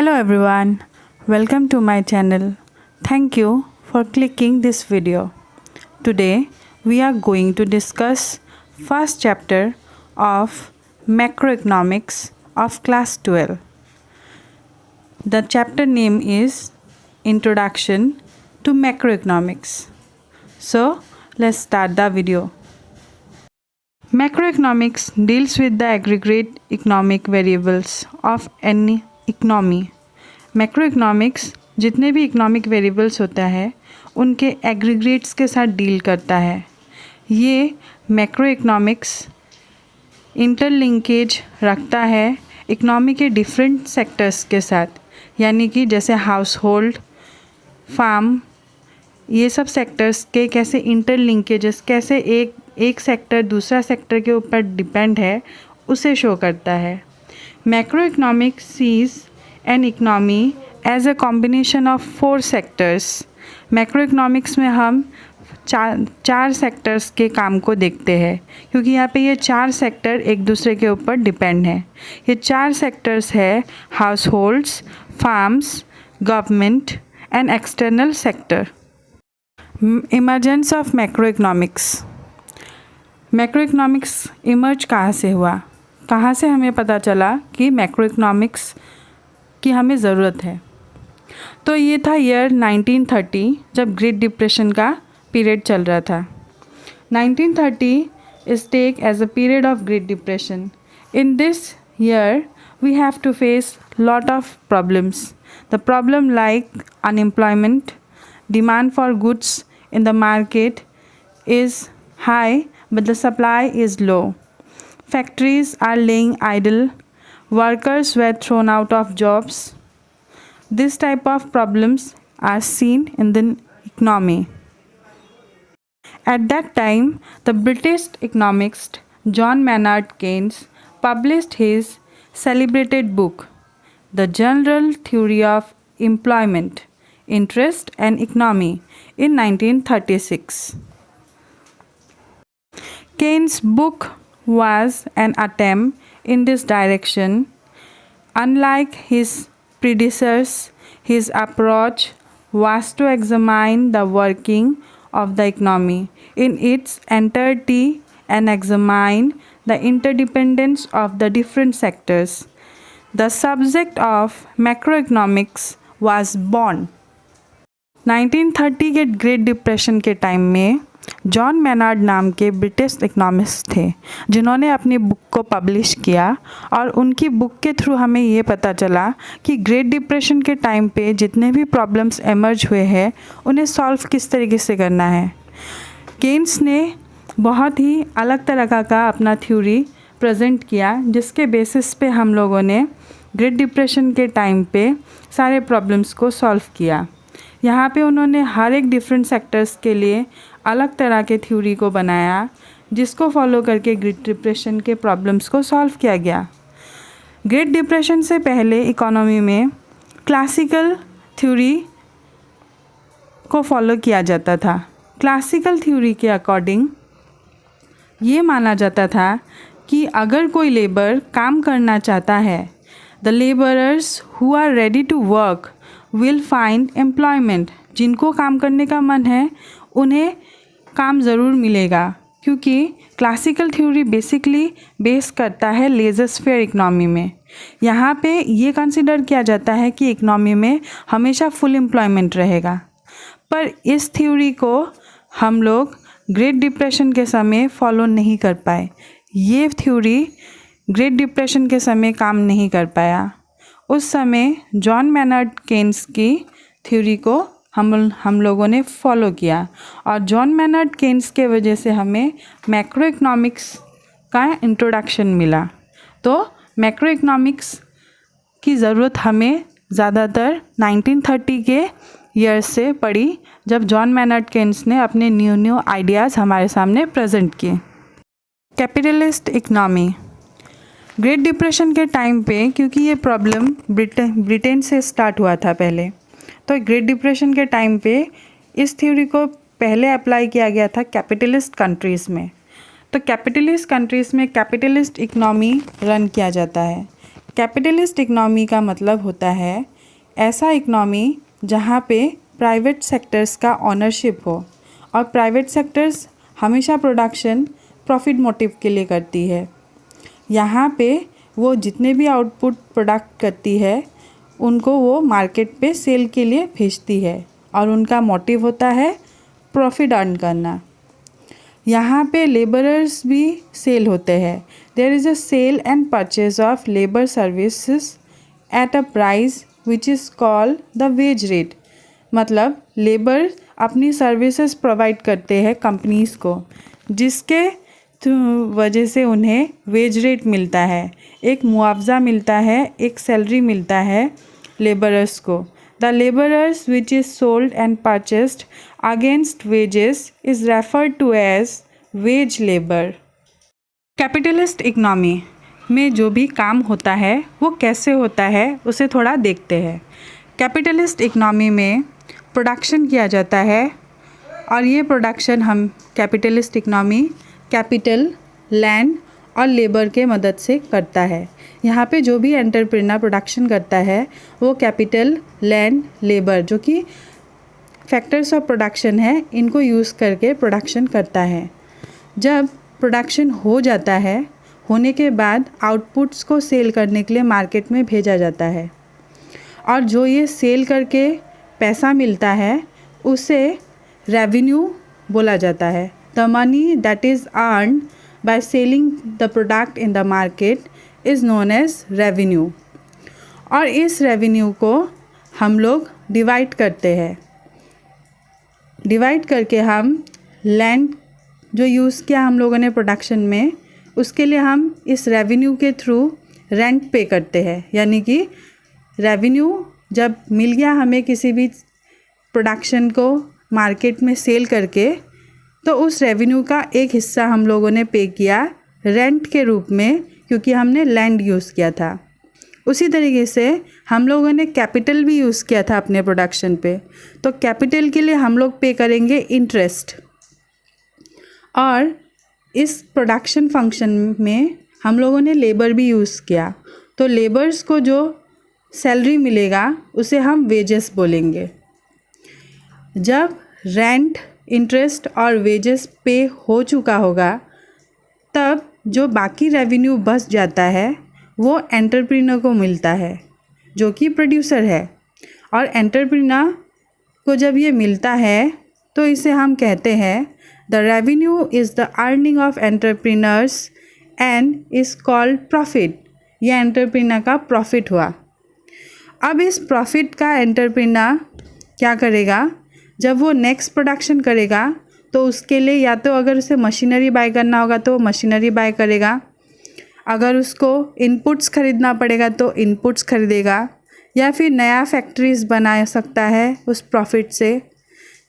Hello everyone, welcome to my channel. Thank you for clicking this video. Today we are going to discuss first chapter of macroeconomics of class 12. The chapter name is Introduction to Macroeconomics. So let's start the video. Macroeconomics deals with the aggregate economic variables of any economy. Macroeconomics जितने भी economic variables होता है उनके aggregates के साथ deal करता है. ये मैक्रोइकनॉमिक्स इंटरलिंकेज रखता है इकनॉमी के डिफरेंट सेक्टर्स के साथ, यानी कि जैसे हाउस होल्ड, फार्म, ये सब सेक्टर्स के कैसे इंटरलिंकेजेस, कैसे एक सेक्टर दूसरा सेक्टर के ऊपर डिपेंड है, उसे शो करता है. Macroeconomics sees an economy as a combination of 4 sectors. Macroeconomics में हम चार सेक्टर्स के काम को देखते हैं, क्योंकि यहाँ पे ये 4 सेक्टर एक दूसरे के ऊपर डिपेंड है. ये 4 सेक्टर्स है households, firms, government and external sector. Emergence of macroeconomics. Macroeconomics emerge कहाँ से हुआ, कहाँ से हमें पता चला कि मैक्रोइकनॉमिक्स की हमें ज़रूरत है? तो ये था ईयर 1930, जब ग्रेट डिप्रेशन का पीरियड चल रहा था. 1930 is take as a period of great depression. In this year we have to face lot of problems. The problem like unemployment, demand for goods in the market is high but the supply is low. Factories are laying idle. Workers were thrown out of jobs. This type of problems are seen in the economy. At that time, the British economist John Maynard Keynes published his celebrated book, The General Theory of Employment, Interest and Economy, in 1936. Keynes' book was an attempt in this direction. Unlike his predecessors, his approach was to examine the working of the economy in its entirety and examine the interdependence of the different sectors. The subject of macroeconomics was born. 1930 के great depression के time में John Maynard नाम के British economist थे, जिन्होंने अपनी book को publish किया, और उनकी बुक के थ्रू हमें ये पता चला कि ग्रेट डिप्रेशन के टाइम पे जितने भी प्रॉब्लम्स एमर्ज हुए हैं उन्हें सॉल्व किस तरीके से करना है. केन्स ने बहुत ही अलग तरह का अपना थ्योरी प्रेजेंट किया, जिसके बेसिस पे हम लोगों ने ग्रेट डिप्रेशन के टाइम पे सारे प्रॉब्लम्स को सॉल्व किया. यहाँ पे उन्होंने हर एक डिफरेंट सेक्टर्स के लिए अलग तरह के थ्योरी को बनाया, जिसको फॉलो करके ग्रेट डिप्रेशन के प्रॉब्लम्स को सॉल्व किया गया. ग्रेट डिप्रेशन से पहले इकोनॉमी में क्लासिकल थ्योरी को फॉलो किया जाता था. क्लासिकल थ्योरी के अकॉर्डिंग ये माना जाता था कि अगर कोई लेबर काम करना चाहता है, the labourers who are ready to work will find employment. जिनको काम करने का मन है उन्हें काम ज़रूर मिलेगा, क्योंकि क्लासिकल थ्योरी बेसिकली बेस करता है लेजर स्फीयर इकनॉमी में. यहाँ पे ये कंसिडर किया जाता है कि इकनॉमी में हमेशा फुल एम्प्लॉयमेंट रहेगा. पर इस थ्योरी को हम लोग ग्रेट डिप्रेशन के समय फॉलो नहीं कर पाए. ये थ्योरी ग्रेट डिप्रेशन के समय काम नहीं कर पाया. उस समय जॉन मैनार्ड केन्स की थ्योरी को हम लोगों ने फॉलो किया, और जॉन मैनार्ड केन्स के वजह से हमें मैक्रो इकनॉमिक्स का इंट्रोडक्शन मिला. तो मैक्रो इकनॉमिक्स की ज़रूरत हमें ज़्यादातर 1930 के ईयर से पड़ी, जब जॉन मैनार्ड केन्स ने अपने न्यू आइडियाज़ हमारे सामने प्रेजेंट किए. Capitalist economy. ग्रेट डिप्रेशन के टाइम पे, क्योंकि ये प्रॉब्लम ब्रिटेन से स्टार्ट हुआ था पहले, तो ग्रेट डिप्रेशन के टाइम पे इस थ्योरी को पहले अप्लाई किया गया था कैपिटलिस्ट कंट्रीज़ में. तो कैपिटलिस्ट कंट्रीज़ में कैपिटलिस्ट इकनॉमी रन किया जाता है. कैपिटलिस्ट इकनॉमी का मतलब होता है ऐसा इकनॉमी जहाँ पे प्राइवेट सेक्टर्स का ऑनरशिप हो, और प्राइवेट सेक्टर्स हमेशा प्रोडक्शन प्रॉफिट मोटिव के लिए करती है। यहाँ पे वो जितने भी आउटपुट प्रोडक्ट करती है उनको वो मार्केट पे सेल के लिए भेजती है, और उनका मोटिव होता है प्रॉफिट अर्न करना। यहाँ पे लेबरर्स भी सेल होते हैं। There is a sale and purchase of labour services at a price which is called the wage rate. मतलब लेबर अपनी सर्विसेज प्रोवाइड करते हैं कंपनीज़ को, जिसके वजह से उन्हें वेज रेट मिलता है, एक मुआवजा मिलता है, एक सैलरी मिलता है लेबरर्स को। The labourers which is sold and purchased against wages is referred to as wage labour. Capitalist economy में जो भी काम होता है वो कैसे होता है उसे थोड़ा देखते हैं। कैपिटलिस्ट इकनॉमी में प्रोडक्शन किया जाता है, और ये प्रोडक्शन हम कैपिटलिस्ट इकनॉमी कैपिटल, लैंड और लेबर के मदद से करता है। यहाँ पे जो भी एंटरप्रेन्योर प्रोडक्शन करता है वो कैपिटल, लैंड, लेबर जो कि फैक्टर्स ऑफ प्रोडक्शन है, इनको यूज़ करके प्रोडक्शन करता है। जब प्रोडक्शन हो जाता है, होने के बाद आउटपुट्स को सेल करने के लिए मार्केट में भेजा जाता है, और जो ये सेल करके पैसा मिलता है उसे रेवेन्यू बोला जाता है। The money that is earned by selling the product in the market is known as revenue. और इस रेवेन्यू को हम लोग डिवाइड करते हैं। डिवाइड करके हम लैंड जो यूज़ किया हम लोगों ने प्रोडक्शन में, उसके लिए हम इस रेवेन्यू के थ्रू रेंट पे करते हैं। यानी कि रेवेन्यू जब मिल गया हमें किसी भी प्रोडक्शन को मार्केट में सेल करके, तो उस रेवेन्यू का एक हिस्सा हम लोगों ने पे किया रेंट के रूप में, क्योंकि हमने लैंड यूज़ किया था। उसी तरीके से हम लोगों ने कैपिटल भी यूज़ किया था अपने प्रोडक्शन पे, तो कैपिटल के लिए हम लोग पे करेंगे इंटरेस्ट। और इस प्रोडक्शन फंक्शन में हम लोगों ने लेबर भी यूज़ किया, तो लेबर्स को जो सैलरी मिलेगा उसे हम वेजेस बोलेंगे। जब रेंट, इंटरेस्ट और वेजेस पे हो चुका होगा, तब जो बाकी रेवेन्यू बच जाता है वो एंटरप्रेन्योर को मिलता है जो कि प्रोड्यूसर है। और एंटरप्रेन्योर को जब ये मिलता है तो इसे हम कहते हैं the revenue is the earning of entrepreneurs and is called profit. यह एंटरप्रेन्योर का प्रॉफिट हुआ। अब इस प्रॉफिट का एंटरप्रेन्योर क्या करेगा, जब वो नेक्स्ट प्रोडक्शन करेगा तो उसके लिए या तो अगर उसे मशीनरी बाय करना होगा तो मशीनरी बाय करेगा, अगर उसको इनपुट्स खरीदना पड़ेगा तो इनपुट्स खरीदेगा, या फिर नया फैक्ट्रीज़ बना सकता है उस प्रॉफिट से,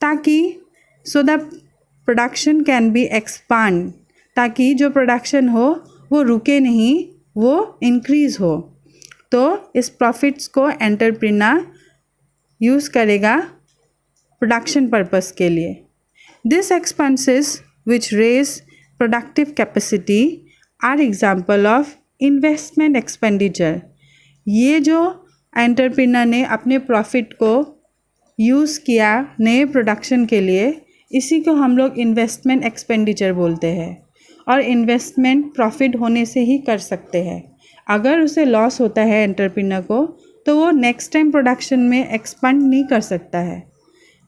ताकि so the production can be expand, ताकि जो प्रोडक्शन हो वो रुके नहीं, वो इंक्रीज़ हो। तो इस प्रॉफिट्स को एंटरप्रेन्योर यूज़ करेगा प्रोडक्शन पर्पस के लिए। This expenses which raise productive capacity are example of investment expenditure. ये जो एंटरप्रेन्योर ने अपने प्रॉफिट को यूज़ किया नए प्रोडक्शन के लिए, इसी को हम लोग इन्वेस्टमेंट एक्सपेंडिचर बोलते हैं। और इन्वेस्टमेंट प्रॉफिट होने से ही कर सकते हैं। अगर उसे लॉस होता है एंटरप्रेन्योर को, तो वो नेक्स्ट टाइम प्रोडक्शन में एक्सपांड नहीं कर सकता है।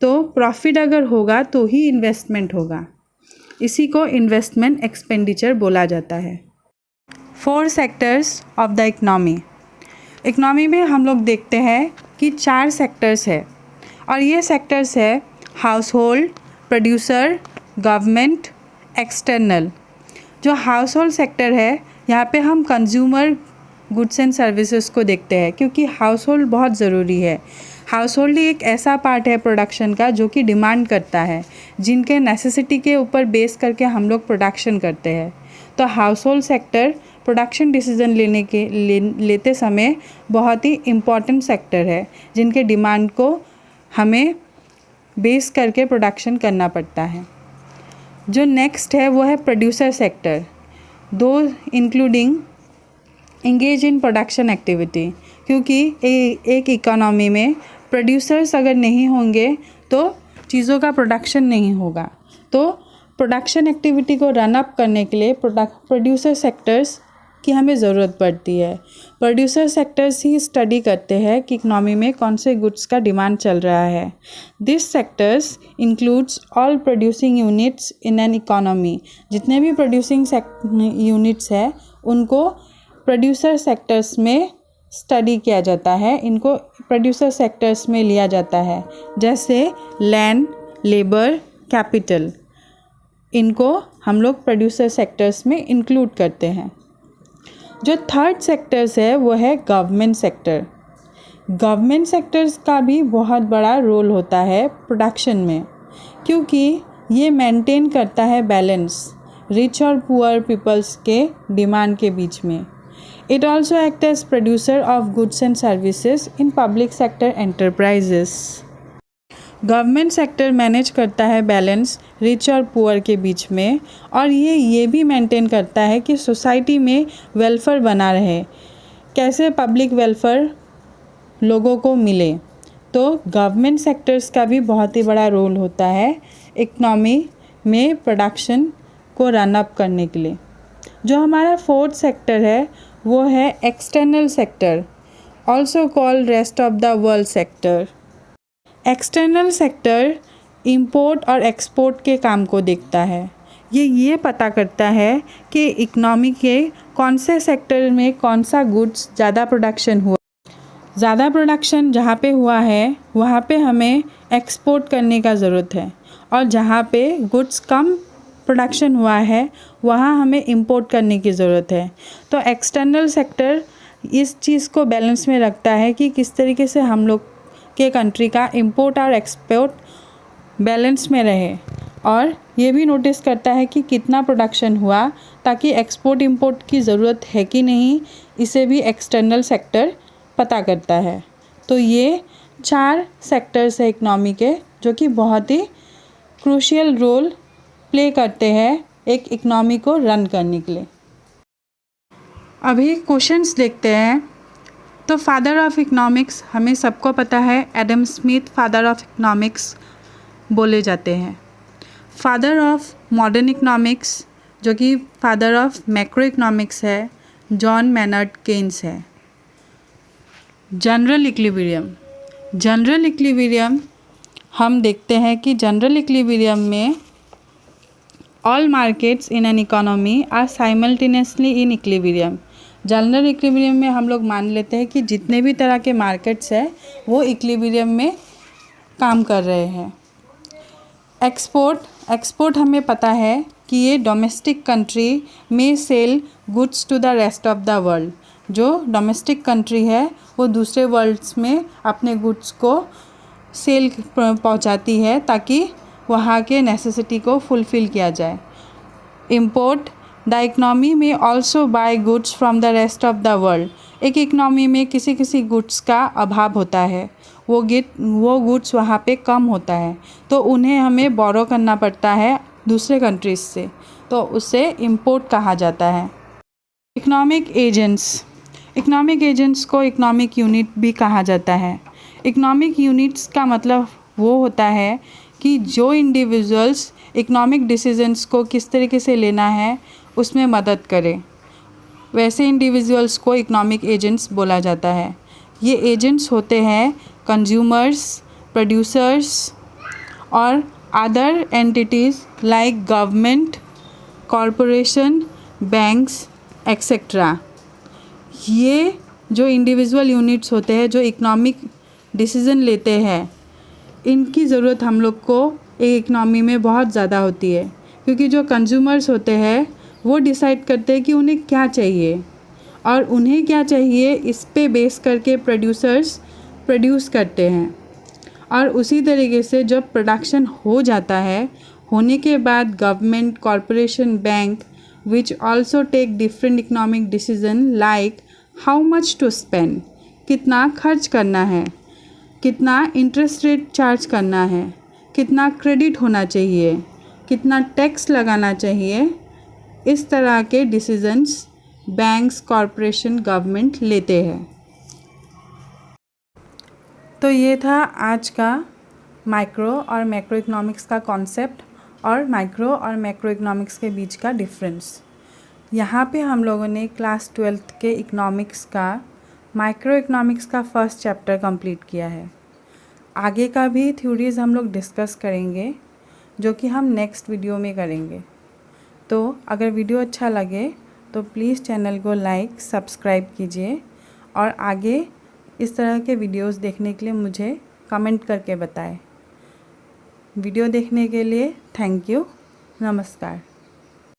तो प्रॉफिट अगर होगा तो ही इन्वेस्टमेंट होगा, इसी को इन्वेस्टमेंट एक्सपेंडिचर बोला जाता है। 4 sectors of the economy. Economy में हम लोग देखते हैं कि 4 सेक्टर्स है, और ये सेक्टर्स है house hold, producer, government, external. जो हाउस होल्ड सेक्टर है, यहाँ पे हम कंज्यूमर गुड्स एंड सर्विसेज को देखते हैं, क्योंकि हाउस होल्ड बहुत ज़रूरी है। हाउस होल्ड एक ऐसा पार्ट है प्रोडक्शन का जो कि डिमांड करता है, जिनके नेसेसिटी के ऊपर बेस करके हम लोग प्रोडक्शन करते हैं। तो house hold sector production decision लेते समय बहुत ही इम्पॉर्टेंट सेक्टर है, जिनके डिमांड को हमें बेस करके प्रोडक्शन करना पड़ता है। जो नेक्स्ट है वो है प्रोड्यूसर सेक्टर, दो including engage in production activity. क्योंकि एक इकोनॉमी में प्रोड्यूसर्स अगर नहीं होंगे तो चीज़ों का प्रोडक्शन नहीं होगा। तो प्रोडक्शन एक्टिविटी को रन अप करने के लिए प्रोड्यूसर सेक्टर्स की हमें ज़रूरत पड़ती है। प्रोड्यूसर सेक्टर्स ही स्टडी करते हैं कि इकनॉमी में कौन से गुड्स का डिमांड चल रहा है। This sectors includes all producing units in an economy. जितने भी प्रोड्यूसिंग यूनिट्स हैं उनको प्रोड्यूसर सेक्टर्स में स्टडी किया जाता है, इनको प्रोड्यूसर सेक्टर्स में लिया जाता है। जैसे लैंड, लेबर, कैपिटल, इनको हम लोग प्रोड्यूसर सेक्टर्स में इंक्लूड करते हैं। जो थर्ड सेक्टर्स है वो है गवर्नमेंट सेक्टर। गवर्नमेंट सेक्टर्स का भी बहुत बड़ा रोल होता है प्रोडक्शन में, क्योंकि ये मेंटेन करता है बैलेंस रिच और पुअर पीपल्स के डिमांड के बीच में। It also act as producer of goods and services in public sector enterprises. Government sector manage करता है बैलेंस रिच और पुअर के बीच में, और ये भी मेंटेन करता है कि सोसाइटी में वेलफेयर बना रहे, कैसे पब्लिक वेलफेयर लोगों को मिले। तो गवर्नमेंट सेक्टर्स का भी बहुत ही बड़ा रोल होता है इकनॉमी में प्रोडक्शन को रन अप करने के लिए। जो हमारा फोर्थ सेक्टर है वो है external sector, also called rest of the world sector. External sector import और एक्सपोर्ट के काम को देखता है। ये पता करता है कि इकनॉमी के कौन से सेक्टर में कौन सा गुड्स ज़्यादा प्रोडक्शन हुआ। ज़्यादा प्रोडक्शन जहाँ पे हुआ है वहाँ पे हमें एक्सपोर्ट करने का ज़रूरत है, और जहाँ पे गुड्स कम प्रोडक्शन हुआ है वहाँ हमें इंपोर्ट करने की ज़रूरत है। तो एक्सटर्नल सेक्टर इस चीज़ को बैलेंस में रखता है कि किस तरीके से हम लोग के कंट्री का इंपोर्ट और एक्सपोर्ट बैलेंस में रहे, और ये भी नोटिस करता है कि कितना प्रोडक्शन हुआ, ताकि एक्सपोर्ट इंपोर्ट की ज़रूरत है कि नहीं, इसे भी एक्सटर्नल सेक्टर पता करता है। तो ये 4 सेक्टर्स है इकनॉमी के जो कि बहुत ही क्रूशियल रोल प्ले करते हैं एक इकनॉमी को रन करने के लिए। अभी क्वेश्चंस देखते हैं। तो फादर ऑफ इकनॉमिक्स हमें सबको पता है, Adam Smith father of economics बोले जाते हैं। फादर ऑफ मॉडर्न इकनॉमिक्स जो कि फादर ऑफ मैक्रो इकनॉमिक्स है, जॉन मैनर्ड केन्स है। जनरल इक्विलिब्रियम हम देखते हैं कि जनरल इक्विलिब्रियम में all markets in an economy are simultaneously in equilibrium. General equilibrium में हम लोग मान लेते हैं कि जितने भी तरह के मार्केट्स हैं वो इक्विलिब्रियम में काम कर रहे हैं। एक्सपोर्ट हमें पता है कि ये डोमेस्टिक कंट्री में sell goods to the rest of the world. जो डोमेस्टिक कंट्री है वो दूसरे वर्ल्ड्स में अपने गुड्स को सेल पहुंचाती है ताकि वहाँ के नेसेसिटी को फुलफ़िल किया जाए। इम्पोर्ट द इकनॉमी में also buy goods from the rest of the world. एक इकनॉमी में किसी गुड्स का अभाव होता है, वो गुड्स वहाँ पे कम होता है, तो उन्हें हमें बोरो करना पड़ता है दूसरे कंट्रीज से, तो उसे इम्पोर्ट कहा जाता है। इकनॉमिक एजेंट्स को इकनॉमिक यूनिट भी कहा जाता है। इकनॉमिक यूनिट्स का मतलब वो होता है कि जो इंडिविजुअल्स इकनॉमिक डिसीजंस को किस तरीके से लेना है उसमें मदद करे, वैसे इंडिविजुअल्स को इकनॉमिक एजेंट्स बोला जाता है। ये एजेंट्स होते हैं कंज्यूमर्स, प्रोड्यूसर्स और other entities like government, corporation, banks etcetera. ये जो इंडिविजुअल यूनिट्स होते हैं जो इकनॉमिक डिसीज़न लेते हैं, इनकी ज़रूरत हम लोग को एक इकनॉमी में बहुत ज़्यादा होती है, क्योंकि जो कंज्यूमर्स होते हैं वो डिसाइड करते हैं कि उन्हें क्या चाहिए, और उन्हें क्या चाहिए इस पे बेस करके प्रोड्यूसर्स प्रोड्यूस करते हैं। और उसी तरीके से जब प्रोडक्शन हो जाता है, होने के बाद government, corporation, bank which also take different economic decision like how much to spend, कितना खर्च करना है, कितना इंटरेस्ट रेट चार्ज करना है, कितना क्रेडिट होना चाहिए, कितना टैक्स लगाना चाहिए, इस तरह के डिसीजंस बैंक्स, कॉरपोरेशन, गवर्नमेंट लेते हैं। तो ये था आज का माइक्रो और मैक्रो इकोनॉमिक्स का कॉन्सेप्ट और माइक्रो और मैक्रो इकोनॉमिक्स के बीच का डिफरेंस। यहाँ पे हम लोगों ने क्लास 12th के इकोनॉमिक्स का माइक्रो इकोनॉमिक्स का फर्स्ट चैप्टर कंप्लीट किया है। आगे का भी थ्योरीज़ हम लोग डिस्कस करेंगे जो कि हम नेक्स्ट वीडियो में करेंगे। तो अगर वीडियो अच्छा लगे तो प्लीज़ चैनल को लाइक सब्सक्राइब कीजिए और आगे इस तरह के वीडियोस देखने के लिए मुझे कमेंट करके बताएं। वीडियो देखने के लिए थैंक यू। नमस्कार।